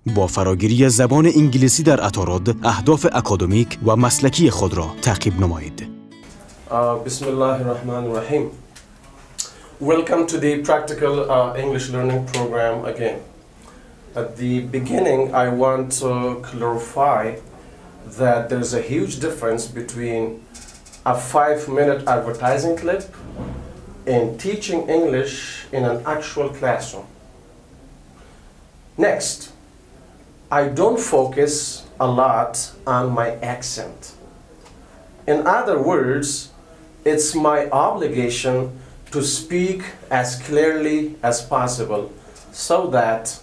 با فراگیری زبان انگلیسی در اتاراد اهداف اکادمیک و مسلکی خود را تعقیب نمایید. بسم الله الرحمن الرحیم. Welcome to the practical English learning program again. At the beginning, I want to clarify that there's a huge difference between a 5-minute advertising clip and teaching English in an actual classroom. Next, I don't focus a lot on my accent. In other words, it's my obligation to speak as clearly as possible so that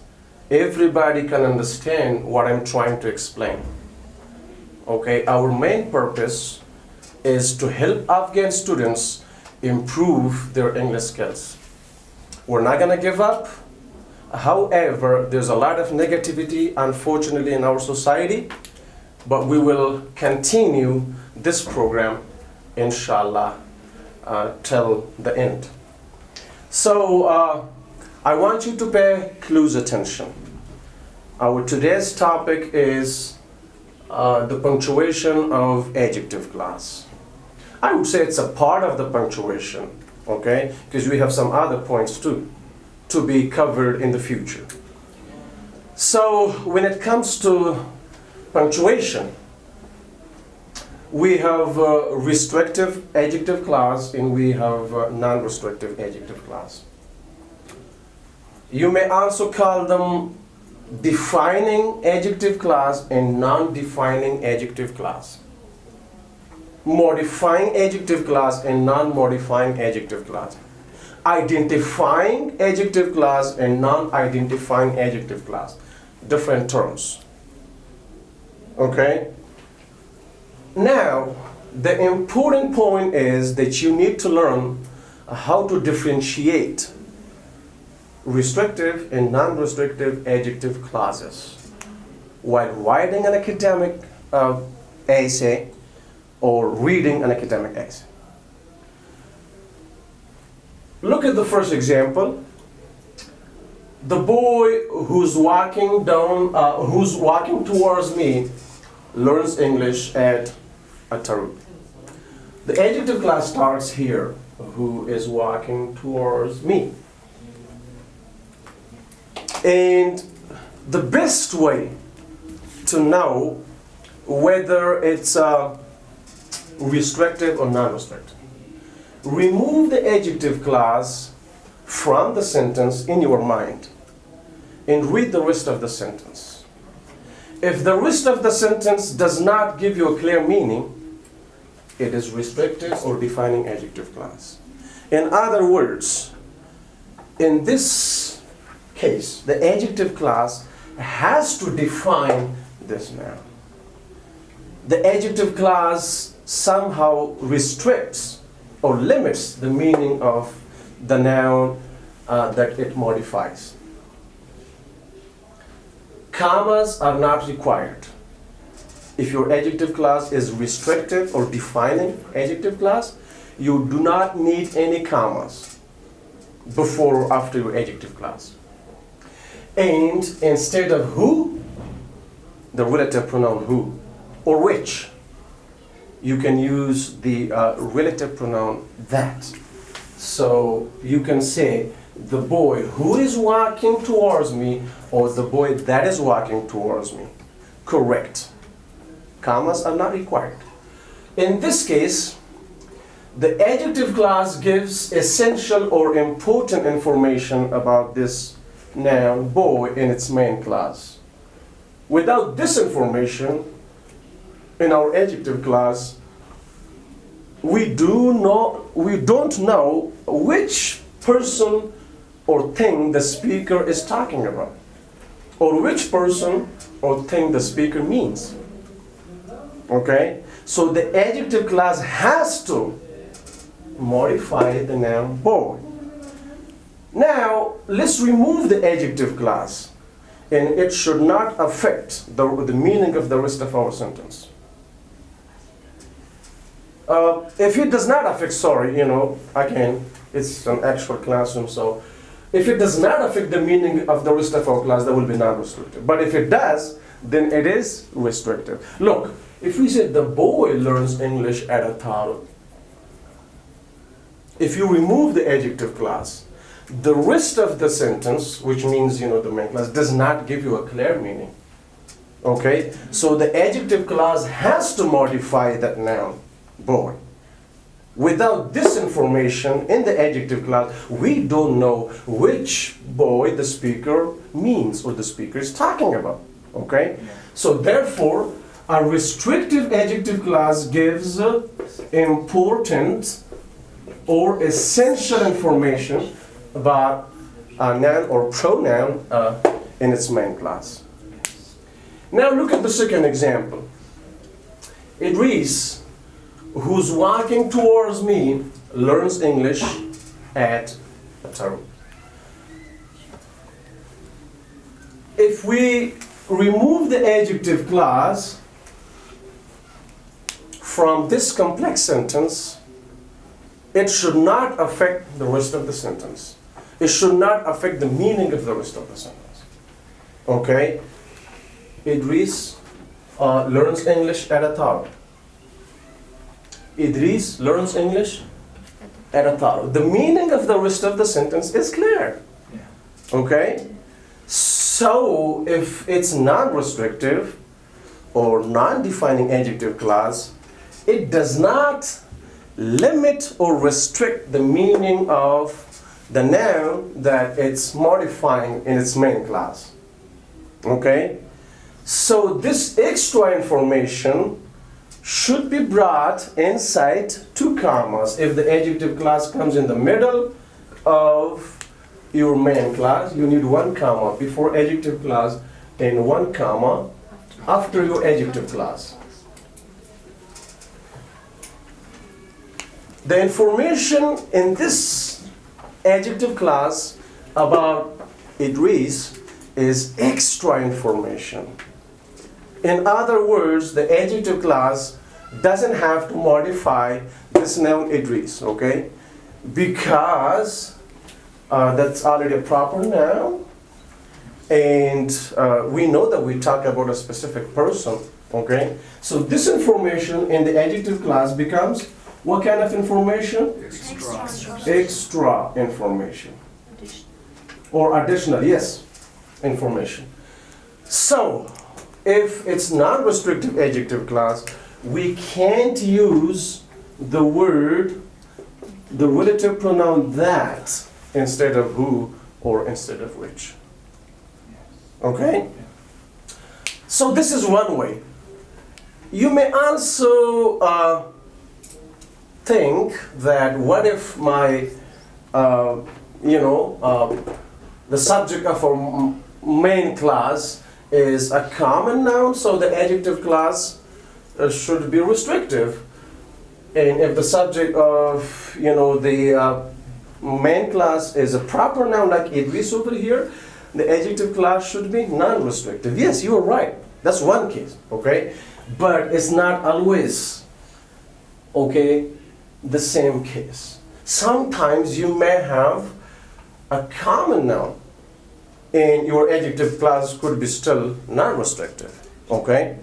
everybody can understand what I'm trying to explain. Okay, our main purpose is to help Afghan students improve their English skills. We're not going to give up. However, there's a lot of negativity, unfortunately, in our society, but we will continue this program, inshallah, till the end. So, I want you to pay close attention. Our today's topic is the punctuation of adjective class. I would say it's a part of the punctuation, okay? Because we have some other points too to be covered in the future. So when it comes to punctuation, we have restrictive adjective clause and we have non-restrictive adjective clause. You may also call them defining adjective clause and non-defining adjective clause. Modifying adjective clause and non-modifying adjective clause. Identifying adjective clause and non-identifying adjective clause. Different terms. Okay? Now, the important point is that you need to learn how to differentiate restrictive and non-restrictive adjective clauses while writing an academic essay or reading an academic essay. Look at the first example. The boy who's walking towards me learns English at a Tarub. The adjective clause starts here. Who is walking towards me? And the best way to know whether it's restrictive or non-restrictive, remove the adjective clause from the sentence in your mind and read the rest of the sentence. If the rest of the sentence does not give you a clear meaning, it is restrictive or defining adjective clause. In other words, in this case, the adjective clause has to define this noun. The adjective clause somehow restricts or limits the meaning of the noun that it modifies. Commas are not required. If your adjective clause is restrictive or defining adjective clause, you do not need any commas before or after your adjective clause. And instead of who, the relative pronoun who, or which, you can use the relative pronoun that. So you can say the boy who is walking towards me or the boy that is walking towards me. Correct. Commas are not required. In this case, the adjective clause gives essential or important information about this noun boy in its main clause. Without this information in our adjective clause, we don't know which person or thing the speaker is talking about, or which person or thing the speaker means. Okay? So the adjective clause has to modify the noun boy. Now, let's remove the adjective clause, and it should not affect the meaning of the rest of our sentence. If it does not affect, again, it's an actual classroom, so If it does not affect the meaning of the rest of our class, that will be non-restrictive. But if it does, then it is restrictive. Look, if we say the boy learns English at a toddler, if you remove the adjective clause, the rest of the sentence, which means, the main clause, does not give you a clear meaning. Okay? So the adjective clause has to modify that noun, boy. Without this information in the adjective clause, we don't know which boy the speaker means or the speaker is talking about. Okay? So therefore, a restrictive adjective clause gives important or essential information about a noun or pronoun in its main clause. Now look at the second example. Idris, who's walking towards me, learns English at a toddler. If we remove the adjective clause from this complex sentence, it should not affect the rest of the sentence. It should not affect the meaning of the rest of the sentence. Okay? Idris learns English at a toddler. Idris learns English at a toddler. The meaning of the rest of the sentence is clear. Okay? So, if it's non-restrictive or non-defining adjective clause, it does not limit or restrict the meaning of the noun that it's modifying in its main clause. Okay? So this extra information should be brought inside two commas. If the adjective clause comes in the middle of your main clause, you need one comma before adjective clause and one comma after your adjective clause. The information in this adjective clause about Idris is extra information. In other words, the adjective clause doesn't have to modify this noun Idris, okay? Because that's already a proper noun, and we know that we talk about a specific person, okay? So this information in the adjective clause becomes what kind of information? Extra information. Or additional, yes, information. So, if it's non-restrictive adjective clause, we can't use the word, the relative pronoun that, instead of who or instead of which. Okay? So this is one way. You may also think that what if my, the subject of our main clause is a common noun, so the adjective clause should be restrictive. And if the subject of, the main clause is a proper noun like Idris over here, the adjective clause should be non-restrictive. Yes, you are right. That's one case, okay? But it's not always, okay, the same case. Sometimes you may have a common noun and your adjective clause could be still non-restrictive, okay?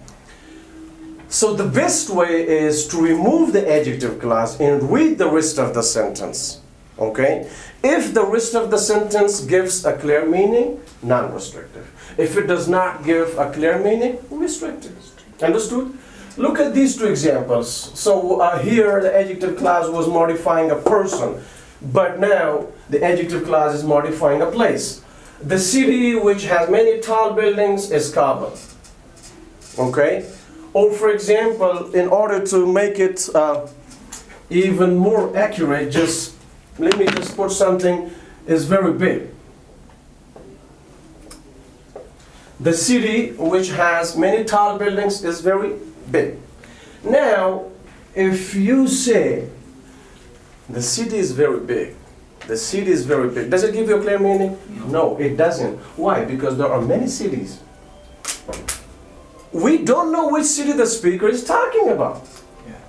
So the best way is to remove the adjective clause and read the rest of the sentence, okay? If the rest of the sentence gives a clear meaning, non-restrictive. If it does not give a clear meaning, restrictive. Understood? Look at these two examples. So here the adjective clause was modifying a person, but now the adjective clause is modifying a place. The city which has many tall buildings is Kabul. Okay? Or for example, in order to make it even more accurate, let me just put something is very big. The city which has many tall buildings is very big. Now, if you say the city is very big, the city is very big, does it give you a clear meaning? No, it doesn't. Why? Because there are many cities. We don't know which city the speaker is talking about.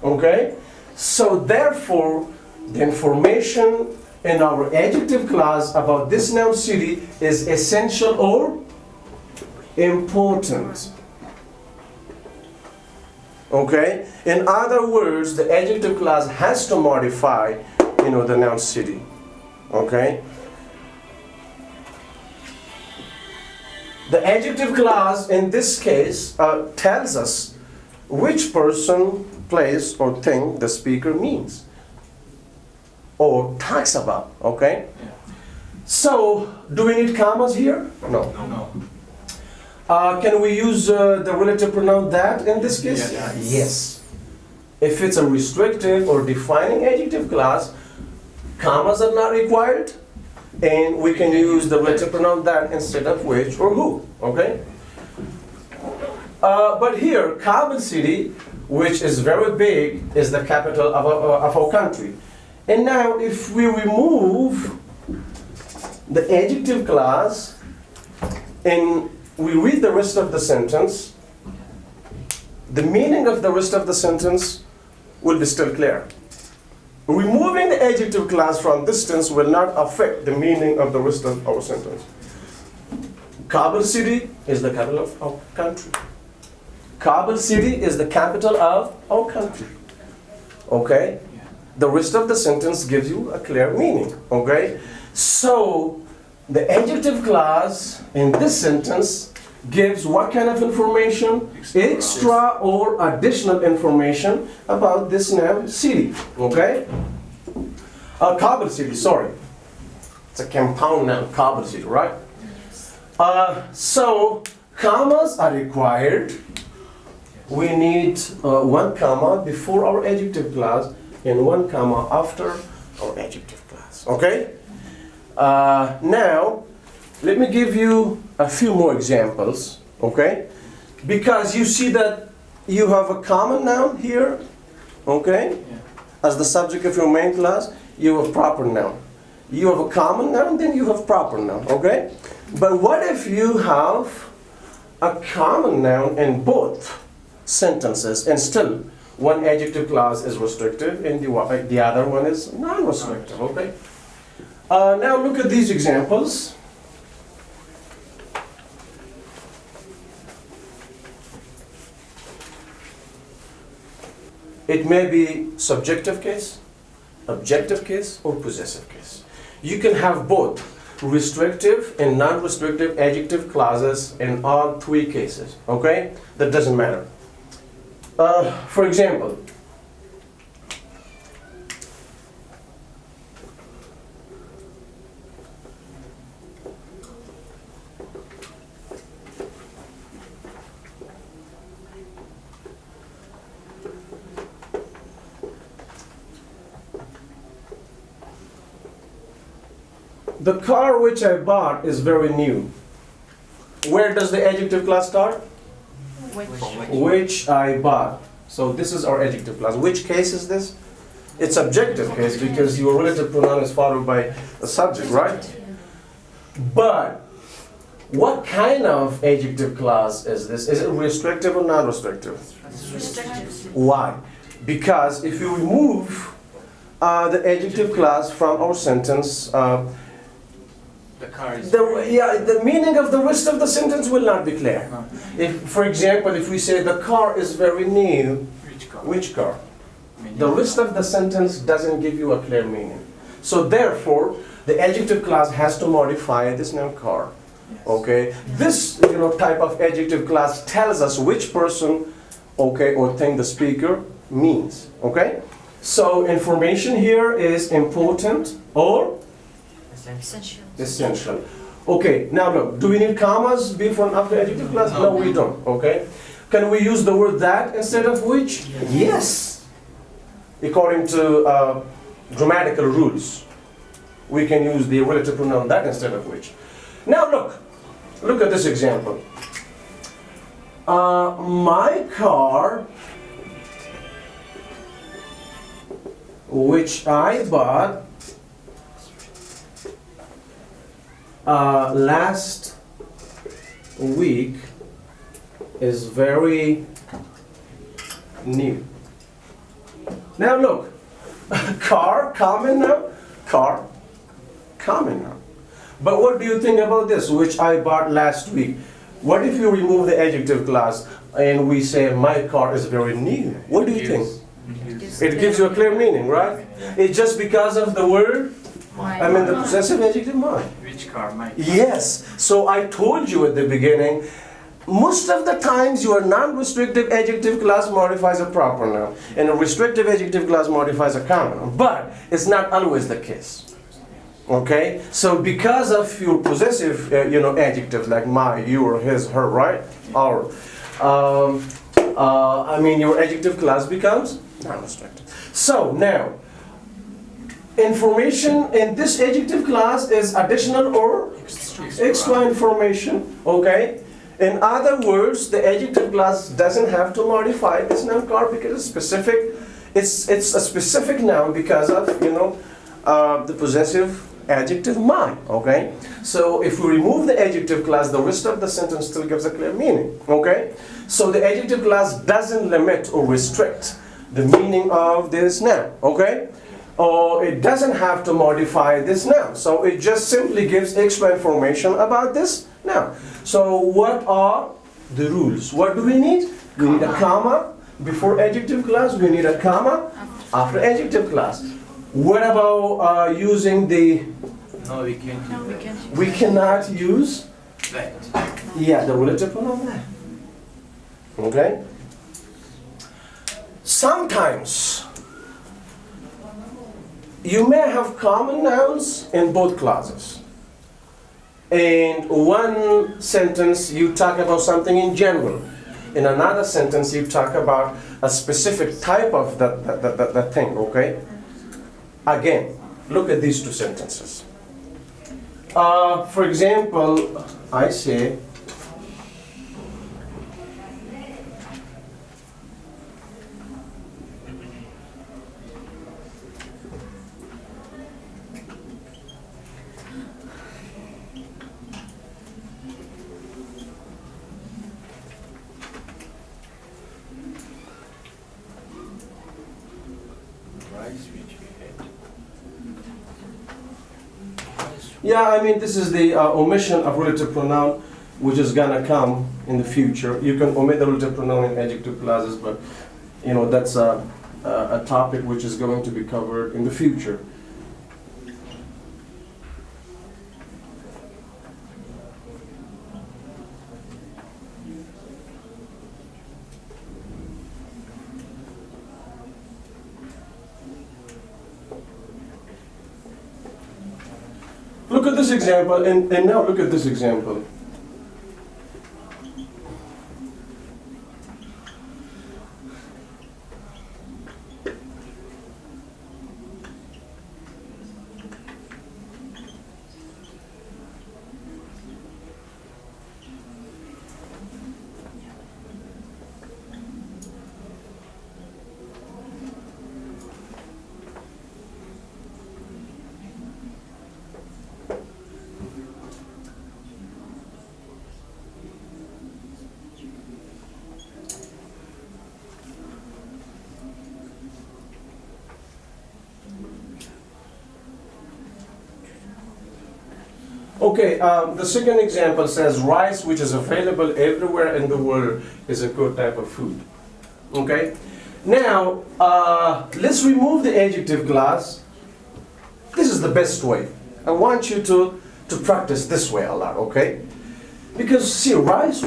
Okay? So therefore, the information in our adjective clause about this noun city is essential or important. Okay? In other words, the adjective clause has to modify, the noun city. Okay? The adjective clause in this case tells us which person, place, or thing the speaker means or talks about. Okay? Yeah. So, do we need commas here? No. No. Can we use the relative pronoun that in this case? Yes. Yes. If it's a restrictive or defining adjective clause, commas are not required, and we can use the relative pronoun that instead of which or who. Okay? But here, Kabul city, which is very big, is the capital of our country. And now, if we remove the adjective clause and we read the rest of the sentence, the meaning of the rest of the sentence will be still clear. Removing the adjective clause from this sentence will not affect the meaning of the rest of our sentence. Kabul city is the capital of our country. Kabul city is the capital of our country. Okay? The rest of the sentence gives you a clear meaning. Okay? So, the adjective clause in this sentence gives what kind of information? Extra or additional information about this noun city. Okay? Kabul city, sorry. It's a compound noun, Kabul city, right? So, commas are required. We need one comma before our adjective clause and one comma after our adjective clause. Okay? Now, let me give you a few more examples, okay? Because you see that you have a common noun here, okay? Yeah. As the subject of your main clause, you have proper noun. You have a common noun, then you have proper noun, okay? But what if you have a common noun in both sentences and still one adjective clause is restrictive and the other one is non-restrictive, okay? Now look at these examples. It may be subjective case, objective case, or possessive case. You can have both restrictive and non-restrictive adjective clauses in all three cases, okay? That doesn't matter. For example, the car which I bought is very new. Where does the adjective clause start? Which I bought. So this is our adjective clause. Which case is this? It's subjective case because your relative pronoun is followed by a subject, right? But what kind of adjective clause is this? Is it restrictive or non-restrictive? Restrictive. Why? Because if you remove the adjective clause from our sentence, The car is. the meaning of the rest of the sentence will not be clear. If, for example, if we say the car is very new, Which car? which car? I mean, The rest of the sentence doesn't give you a clear meaning. So therefore, the adjective clause has to modify this noun car. yes. Okay? This type of adjective clause tells us which person, okay, or thing the speaker means. Okay? So information here is important or Essential. essential. Okay, now look, do we need commas before and after adjective clause? No, we don't, okay? Can we use the word that instead of which? Yes. According to grammatical rules, we can use the relative pronoun that instead of which. Now look at this example. My car, which I bought last week, is very new. Now look, car, common noun, car, common noun. But what do you think about this, which I bought last week? What if you remove the adjective clause and we say my car is very new? What do you think? It gives you a clear meaning, right? It's just because of the word, I mean the possessive adjective my. Which car? My car. Yes, so I told you at the beginning, most of the times your non-restrictive adjective clause modifies a proper noun and a restrictive adjective clause modifies a common noun, but it's not always the case. Okay, so because of your possessive, adjectives like my, your, his, her, right, our, I mean your adjective clause becomes non-restrictive. So now, information in this adjective clause is additional or extra information. Okay. In other words, the adjective clause doesn't have to modify this noun car because it's specific. It's a specific noun because of the possessive adjective my. Okay. So if we remove the adjective clause, the rest of the sentence still gives a clear meaning. Okay. So the adjective clause doesn't limit or restrict the meaning of this noun. Okay. Or it doesn't have to modify this noun. So it just simply gives extra information about this noun. So what are the rules? What do we need? We need a comma before adjective clause. We need a comma after adjective clause. What about using the... No, we can't. No, we can't. We cannot use... That. Yeah, the relative pronoun that. Okay? Sometimes you may have common nouns in both clauses. In one sentence you talk about something in general. In another sentence you talk about a specific type of that thing, okay? Again, look at these two sentences. For example, I say, yeah, I mean, this is the omission of relative pronoun, which is gonna come in the future. You can omit the relative pronoun in adjective clauses, but that's a topic which is going to be covered in the future. Look at this example, and now look at this example. Okay, the second example says rice, which is available everywhere in the world, is a good type of food. Okay? Now, let's remove the adjective clause. This is the best way. I want you to practice this way a lot, okay? Because, see, rice.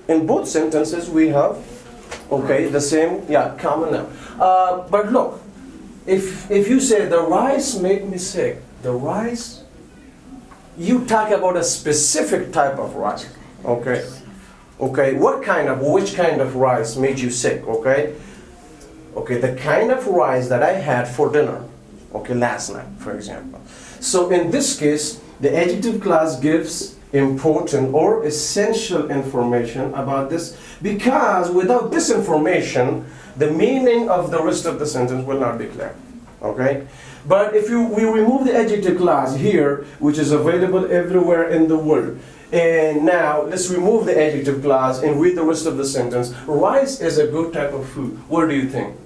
In both sentences we have, okay, the same, common noun. But look, if you say, the rice made me sick, the rice, you talk about a specific type of rice, okay? Okay, which kind of rice made you sick, okay? Okay, the kind of rice that I had for dinner, okay, last night, for example. So in this case, the adjective clause gives important or essential information about this, because without this information, the meaning of the rest of the sentence will not be clear, okay? But if we remove the adjective clause here, which is available everywhere in the world, and now let's remove the adjective clause and read the rest of the sentence. Rice is a good type of food. What do you think?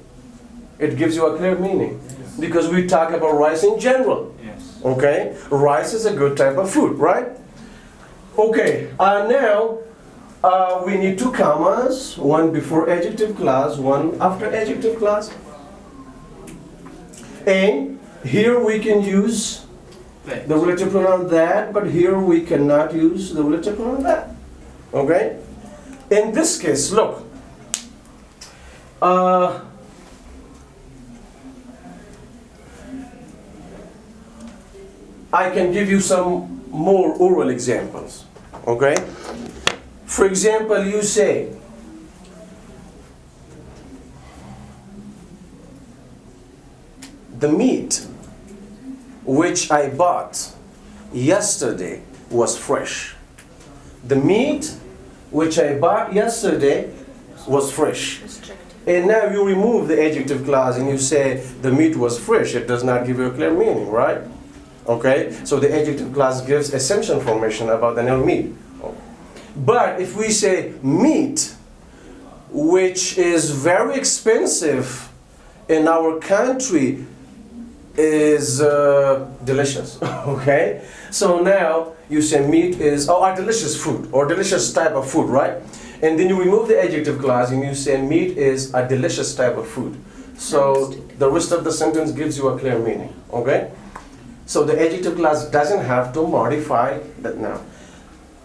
It gives you a clear meaning. Yes. Because we talk about rice in general. Yes. Okay, rice is a good type of food, right? Okay, now we need two commas, one before adjective clause, one after adjective clause. And here we can use the relative pronoun that, but here we cannot use the relative pronoun that. Okay? In this case, look. I can give you some more oral examples. Okay? For example, you say, the meat which I bought yesterday was fresh. The meat which I bought yesterday was fresh. Restrictive. And now you remove the adjective clause and you say the meat was fresh. It does not give you a clear meaning, right? Okay? So the adjective clause gives essential information about the noun meat. But if we say meat, which is very expensive in our country, is delicious, okay? So now you say meat is, a delicious food, or delicious type of food, right? And then you remove the adjective clause and you say meat is a delicious type of food. So the rest of the sentence gives you a clear meaning, okay? So the adjective clause doesn't have to modify that noun.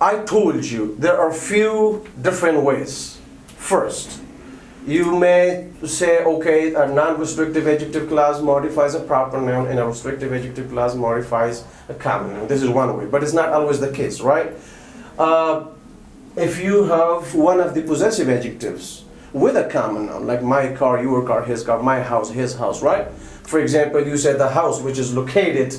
I told you there are few different ways. First, you may say, okay, a non-restrictive adjective clause modifies a proper noun and a restrictive adjective clause modifies a common noun. This is one way, but it's not always the case, right? If you have one of the possessive adjectives with a common noun, like my car, your car, his car, my house, his house, right? For example, you said the house which is located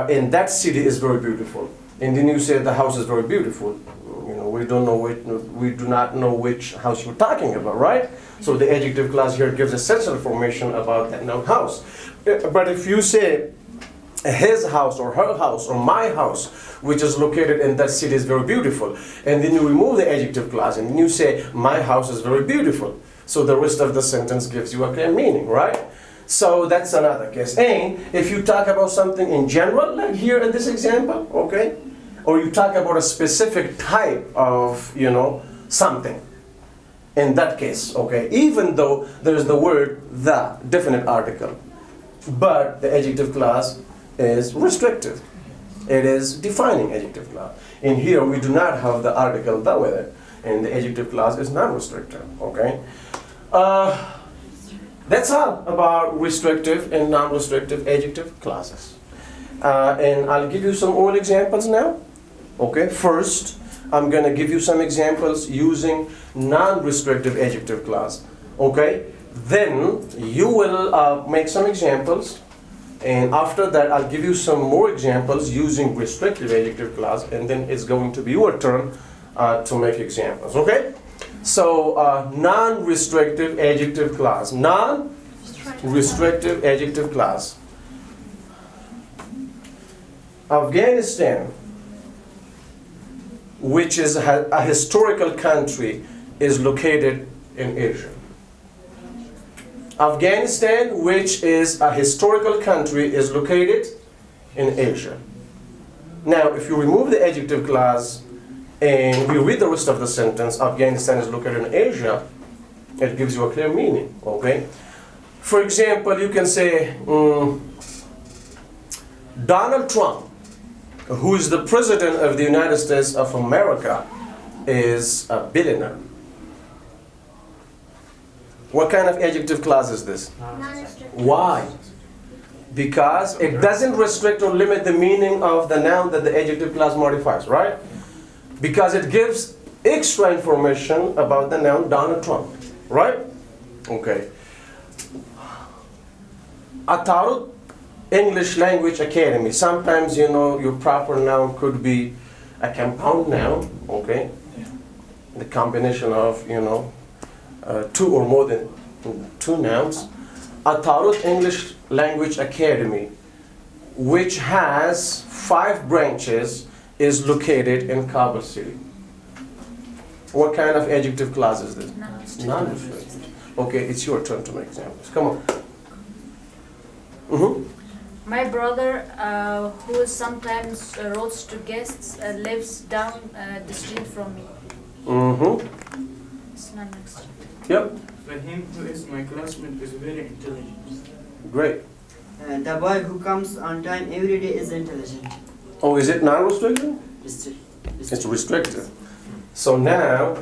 in that city is very beautiful. And then you say the house is very beautiful. You know, we do not know which house you're talking about, right? So the adjective clause here gives essential information about that noun house. But if you say his house or her house or my house, which is located in that city, is very beautiful, and then you remove the adjective clause and then you say my house is very beautiful. So the rest of the sentence gives you a clear meaning, right? So that's another case. And if you talk about something in general, like here in this example, okay, or you talk about a specific type of, something, in that case, okay, even though there's the word the, definite article, but the adjective clause is restrictive. It is defining adjective clause. In here, we do not have the article the with it, and the adjective clause is non-restrictive, okay? That's all about restrictive and non-restrictive adjective clauses. And I'll give you some oral examples now. Okay, first, I'm going to give you some examples using non-restrictive adjective clause. Okay, then you will make some examples, and after that, I'll give you some more examples using restrictive adjective clause, and then it's going to be your turn to make examples. Okay? So, non-restrictive adjective clause. Non-restrictive adjective clause. Afghanistan, which is a historical country, is located in Asia. Afghanistan, which is a historical country, is located in Asia. Now, if you remove the adjective clause and we read the rest of the sentence, Afghanistan is located in Asia, it gives you a clear meaning, okay? For example, you can say, Donald Trump, who is the President of the United States of America, is a billionaire. What kind of adjective clause is this? Non-restrictive. Why? Because it doesn't restrict or limit the meaning of the noun that the adjective clause modifies, right? Because it gives extra information about the noun Donald Trump, right? Okay. Atarut English Language Academy. Sometimes, your proper noun could be a compound noun, okay? The combination of, two or more than two nouns. Atarut English Language Academy, which has 5 branches, is located in Kabul City. What kind of adjective clause is this? Non-restrictive. Okay, it's your turn to make examples. Come on. My brother, who sometimes roads to guests, lives down the street from me. Mm-hmm. It's non-restrictive. Yep. For him who is my classmate is very intelligent. Great. The boy who comes on time every day is intelligent. Oh, is it non-restrictive? It's restrictive. So now,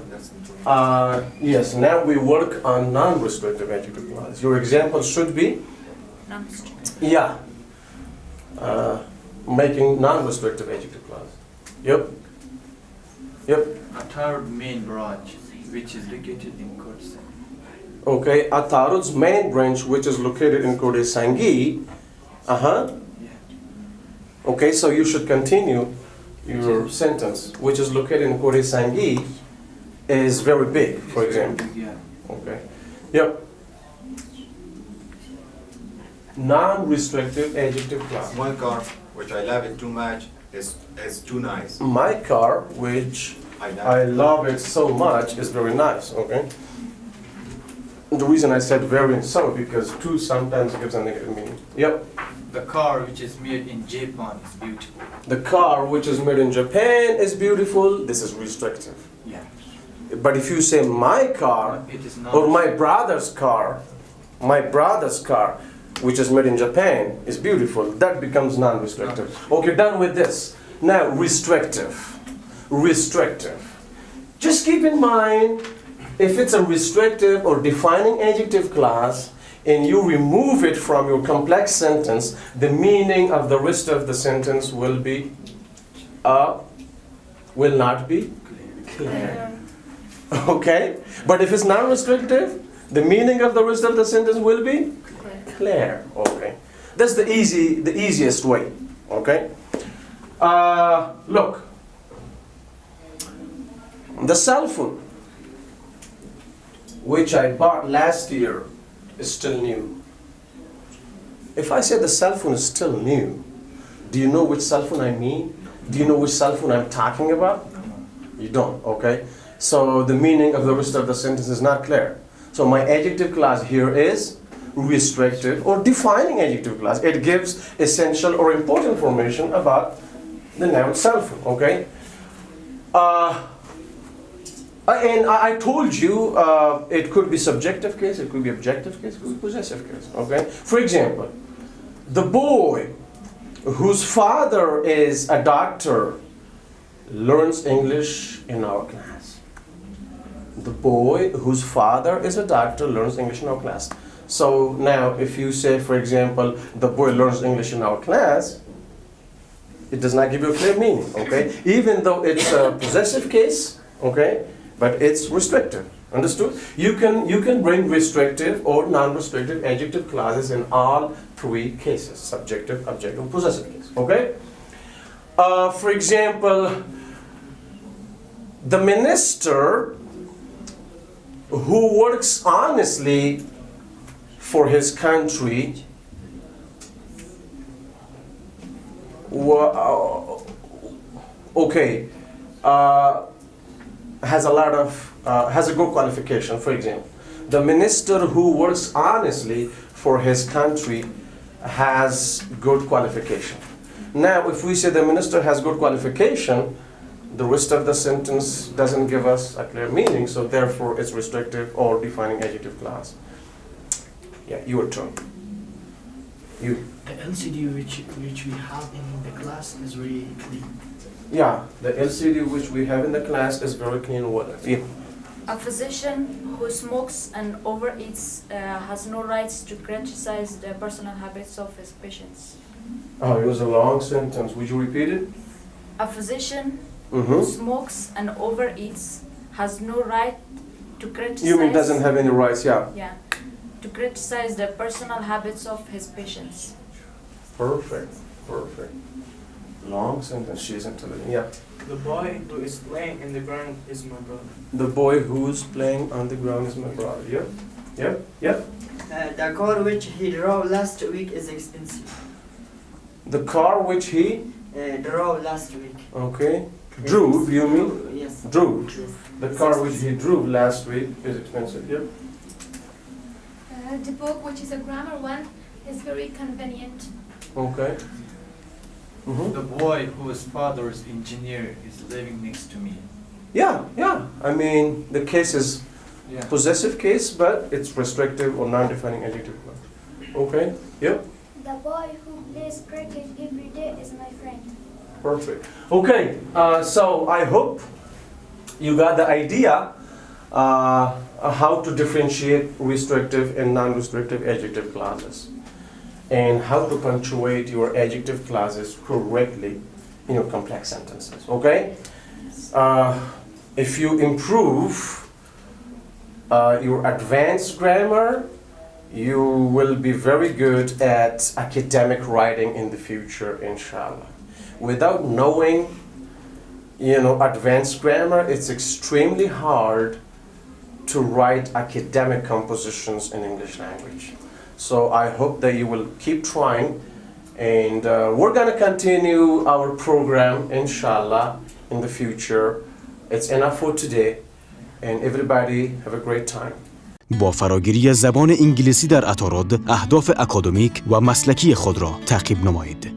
yes, now we work on non-restrictive adjective clauses. Your example should be, Non-restrictive. yeah, making non-restrictive adjective clause. Yep. Yep. A third main branch, which is located in Kurdistan. Okay, Atarud's main branch, which is located in Kurdistangi. Yeah. Okay, so you should continue your sentence, which is located in Kurdistangi, is very big, for example. Yeah. Okay. Yep. Non-restrictive adjective clause. My car, which I love it too much, is too nice. My car, which I love it so much, is very nice. Okay. The reason I said very so because too sometimes gives a negative meaning. Yep. The car which is made in Japan is beautiful. The car which is made in Japan is beautiful. This is restrictive. Yeah. But if you say my car It is not. or my brother's car, which is made in Japan, is beautiful, that becomes non-restrictive. Okay, done with this. Now, restrictive. Restrictive. Just keep in mind, if it's a restrictive or defining adjective clause, and you remove it from your complex sentence, the meaning of the rest of the sentence will not be clear. Okay? But if it's non-restrictive, the meaning of the rest of the sentence will be clear. Okay? That's the easiest way. Okay? Look. The cell phone, which I bought last year, is still new. If I say the cell phone is still new, do you know which cell phone I mean? Do you know which cell phone I'm talking about? You don't, okay? So the meaning of the rest of the sentence is not clear. So my adjective clause here is restrictive or defining adjective clause. It gives essential or important information about the noun cell phone, okay? And I told you it could be subjective case, it could be objective case, it could be possessive case. Okay. For example, the boy whose father is a doctor learns English in our class. The boy whose father is a doctor learns English in our class. So now, if you say, for example, the boy learns English in our class, it does not give you a clear meaning. Okay. Even though it's a possessive case. Okay. But it's restrictive. Understood? You can bring restrictive or non-restrictive adjective clauses in all three cases: subjective, objective, possessive case. Okay? For example, the minister who works honestly for his country has a good qualification. For example, the minister who works honestly for his country has good qualification. Now, if we say the minister has good qualification, the rest of the sentence doesn't give us a clear meaning, so therefore it's restrictive or defining adjective clause. Yeah, your turn. You. The LCD which we have in the class is really clean. Yeah, the LCD which we have in the class is very clean water. Yeah. A physician who smokes and overeats has no rights to criticize the personal habits of his patients. Oh, it was a long sentence. Would you repeat it? A physician who smokes and overeats has no right to criticize. You mean doesn't have any rights? Yeah. Yeah, to criticize the personal habits of his patients. Perfect. Perfect. Long sentence. She's intelligent. Yeah. The boy who is playing in the ground is my brother. The boy who's playing on the ground is my brother. Yep. Yep. Yep. The car which he drove last week is expensive. The car which he Drove last week. okay drove. You mean Yes. drove? The car which he drove last week is expensive. Yep. The book, which is a grammar one, is very convenient. Okay. Mhm. The boy whose father's engineer is living next to me. Yeah. I mean, the case is Yeah. possessive case, but it's restrictive or non-defining adjective clause. Okay. Yep. The boy who plays cricket every day is my friend. Perfect. Okay. So I hope you got the idea how to differentiate restrictive and non-restrictive adjective clauses, and how to punctuate your adjective clauses correctly in your complex sentences. Okay. If you improve your advanced grammar, you will be very good at academic writing in the future, inshallah. Without knowing, advanced grammar, it's extremely hard to write academic compositions in English language. So I hope that you will keep trying, and we're going to continue our program, inshallah, in the future. It's enough for today, and everybody have a great time. با فراگیری زبان انگلیسی در اتارود، اهداف اکادمیک و مسلکی خود را تعقیب نمایید.